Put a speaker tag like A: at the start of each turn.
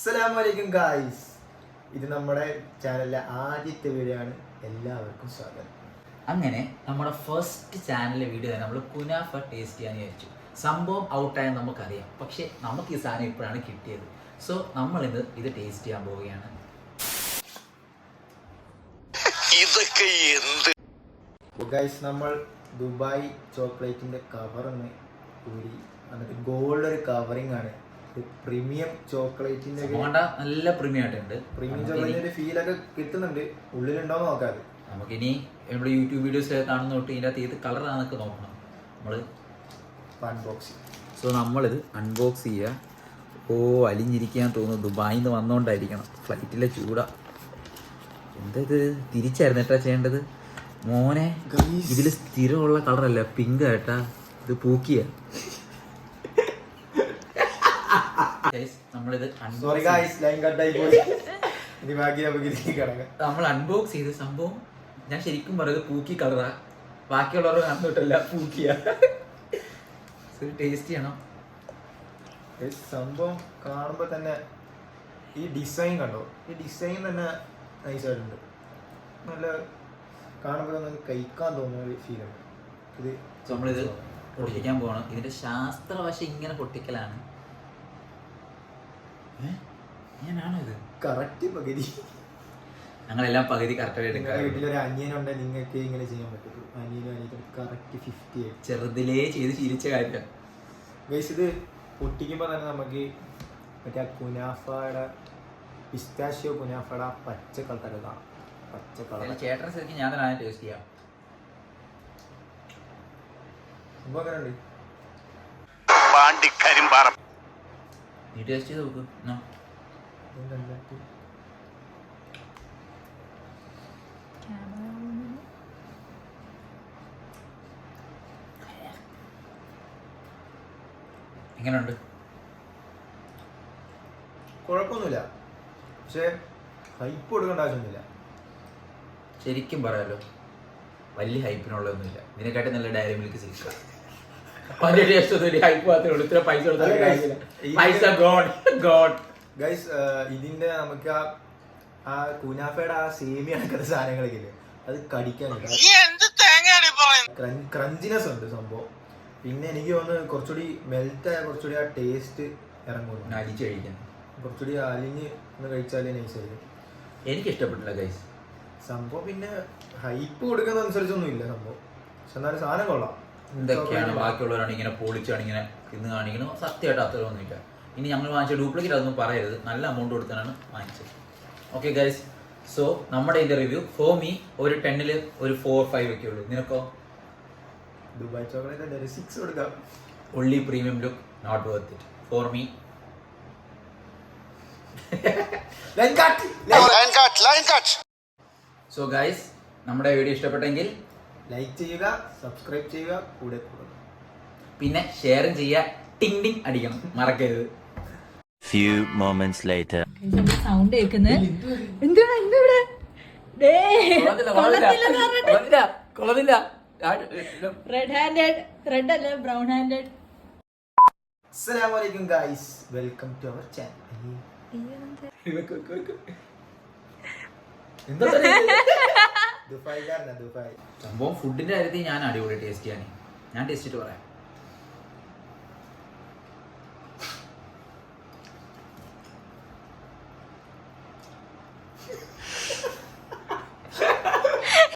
A: അസ്സലാമലൈക്കും ഗായ്സ്, ഇത് നമ്മുടെ ചാനലിലെ ആദ്യത്തെ വീഡിയോ ആണ്. എല്ലാവർക്കും സ്വാഗതം.
B: അങ്ങനെ നമ്മുടെ ഫസ്റ്റ് ചാനലിലെ വീഡിയോ തന്നെ നമ്മൾ കുനാഫ ടേസ്റ്റ് ചെയ്യാൻ വിചാരിച്ചു. സംഭവം ഔട്ടായ നമുക്കറിയാം, പക്ഷെ നമുക്ക് ഈ സാധനം ഇപ്പോഴാണ് കിട്ടിയത്. സോ നമ്മളിന്ന് ഇത് ടേസ്റ്റ് ചെയ്യാൻ പോവുകയാണ്.
A: ഗായ്സ്, നമ്മൾ ദുബായ് ചോക്ലേറ്റിന്റെ കവറിന്ന് ഊരി എന്നിട്ട് ഗോൾഡ് ഒരു കവറിംഗ് ആണ്. പ്രീമിയം ചോക്ലേറ്റിന്റെ
B: നല്ല പ്രീമിയം ആയിട്ടുണ്ട്.
A: പ്രീമിയം ചോക്ലേറ്റിന്റെ ഫീലൊക്കെ കിട്ടുന്നുണ്ട്. ഉള്ളിലുണ്ടോ നോക്കാതെ
B: നമുക്കിനി നമ്മുടെ യൂട്യൂബ് വീഡിയോസ് കാണുന്ന തൊട്ട് ഇതിൻ്റെ അകത്ത് ഏത് കളറാണെന്നൊക്കെ നോക്കണം നമ്മള്
A: അൺബോക്സിങ്.
B: സോ നമ്മളിത് അൺബോക്സ് ചെയ്യുക. അലിഞ്ഞിരിക്കാൻ തോന്നുന്നു. ദുബായിൽ നിന്ന് വന്നോണ്ടായിരിക്കണം. ഫ്ലൈറ്റിലെ ചൂടാ. എന്താ ഇത് തിരിച്ചായിരുന്നു ഏട്ടാ ചെയ്യേണ്ടത് മോനെ. ഇതിൽ സ്ഥിരമുള്ള കളറല്ല, പിങ്ക് ഏട്ടാ. ഇത് പൂക്കിയ നമ്മളിത് നമ്മൾ അൺബോക്സ് ചെയ്ത് സംഭവം ഞാൻ ശരിക്കും പറയുന്നത് പൂക്കി കളറാ. ബാക്കിയുള്ളവർ കണ്ടിട്ടില്ല, പൂക്കിയ. ടേസ്റ്റ് ചെയ്യണം.
A: സംഭവം കാണുമ്പോ തന്നെ ഈ ഡിസൈൻ കണ്ടോ? ഈ ഡിസൈൻ തന്നെ നൈസായിട്ടുണ്ട്. നല്ല കാണുമ്പോൾ തന്നെ കഴിക്കാൻ തോന്നുന്ന ഒരു ഫീലുണ്ട്. ഇത്
B: നമ്മളിത് പൊട്ടിക്കാൻ പോകണം. ഇതിന്റെ ശാസ്ത്രവശം ഇങ്ങനെ പൊട്ടിക്കലാണ്. ഞാനാണോ ഇത്
A: കറക്റ്റ് പകുതി?
B: ഞങ്ങളെല്ലാം പകുതി കറക്റ്റായിട്ട് എടുക്കാം.
A: വീട്ടിലൊരു അനിയനുണ്ടെങ്കിൽ നിങ്ങൾക്ക് ഇങ്ങനെ ചെയ്യാൻ പറ്റുള്ളൂ. അനിയനും അനിയനും കറക്റ്റ് 50.
B: ചെറുതിലേ ചെയ്ത് ശീലിച്ച കാര്യം.
A: ഗൈസ്, ഇത് പൊട്ടിക്കുമ്പോൾ തന്നെ നമുക്ക് മറ്റേ കുനാഫയുടെ പിസ്താഷ്യോ കുനാഫയുടെ പച്ച കളർ കാണാം. പച്ച കളർ
B: ചേട്ടൻ ശരിക്കും ഞാൻ തന്നെ ടേസ്റ്റ് ചെയ്യാം.
A: സംഭവം അങ്ങനെ ഉണ്ട്.
B: നീ ടേസ്റ്റ് ചെയ്ത് നോക്ക്. എങ്ങനെയുണ്ട്?
A: കുഴപ്പമൊന്നുമില്ല, പക്ഷെ ഹൈപ്പ് കൊടുക്കേണ്ട ആവശ്യമൊന്നുമില്ല.
B: ശരിക്കും പറയാലോ, വലിയ ഹൈപ്പിനുള്ളതൊന്നുമില്ല. ഇതിനെക്കാട്ടി നല്ല ഡയറി മിൽക്ക് സിൽക്ക. വലിയ ടേസ്റ്റ് ഒന്നും ഹൈപ്പ് മാത്രമേ ഉള്ളൂ. ഇത്ര പൈസ
A: ഗൈസ്, ഇതിന്റെ നമുക്ക് ആ കുനാഫയുടെ ആ സേമിയ കണക്കുന്ന സാധനങ്ങളൊക്കെ ഇല്ലേ, അത് കടിക്കാൻ ക്രഞ്ചിനെസ് ഉണ്ട് സംഭവം. പിന്നെ എനിക്ക് തോന്നുന്നു കുറച്ചുകൂടി മെൽറ്റായ കുറച്ചുകൂടി ആ ടേസ്റ്റ് ഇറങ്ങുന്നു.
B: അലിച്ച് കഴിക്കാൻ
A: കുറച്ചുകൂടി അലിഞ്ഞ് ഒന്ന് കഴിച്ചാലേ നൈസായിരിക്കും.
B: എനിക്ക് ഇഷ്ടപ്പെട്ടില്ല ഗൈസ്
A: സംഭവം. പിന്നെ ഹൈപ്പ് കൊടുക്കുന്ന അനുസരിച്ചൊന്നും ഇല്ല സംഭവം, പക്ഷെ എന്നാലും സാധനം കൊള്ളാം.
B: എന്തൊക്കെയാണ് ബാക്കിയുള്ളവരാണ് ഇങ്ങനെ പൊളിച്ചാണ് ഇങ്ങനെ ഇന്ന് കാണിക്കണം. സത്യമായിട്ട് അത്രയൊന്നുമില്ല. ഇനി ഞങ്ങൾ വാങ്ങിച്ച ഡ്യൂപ്ലിക്കേറ്റ് അതൊന്നും പറയരുത്. നല്ല എമൗണ്ട് കൊടുത്താണ് വാങ്ങിച്ചത്. ഓക്കെ ഗൈസ്, സോ നമ്മുടെ ഇതിന്റെ റിവ്യൂ ഫോർ മീ ഒരു 10 ഒരു 4-5 ഒക്കെ ഉള്ളൂ. നിനക്കോ?
A: ദുബായ് ചോക്ലേറ്റ് 6 കൊടുക്കാം.
B: Only premium look, not worth it for me. So guys, നമ്മുടെ വീഡിയോ ഇഷ്ടപ്പെട്ടെങ്കിൽ
A: ലൈക്ക് ചെയ്യുക, സബ്സ്ക്രൈബ് ചെയ്യുക, കൂടെ
B: പിന്നെ ഷെയറും ചെയ്യുക. ടിങ് ടിങ് അടിക്കണം, മറക്കരുത്.
C: Few moments later.
D: സൗണ്ട് കേൾക്കുന്നത് എന്താണ്? എന്തിവിടെ റെഡ് ഹാൻഡഡ്, റെഡ് അല്ല ബ്രൗൺ ഹാൻഡഡ്.
A: അസ്സലാമലൈക്കും guys, welcome to our channel. Dubai.
B: സംഭവം ഫുഡിന്റെ കാര്യത്തിൽ ഞാൻ അടിപൊളി ടേസ്റ്റ് ചെയ്യാൻ. ഞാൻ ടേസ്റ്റ് ചെയ്തിട്ട് പറയാം.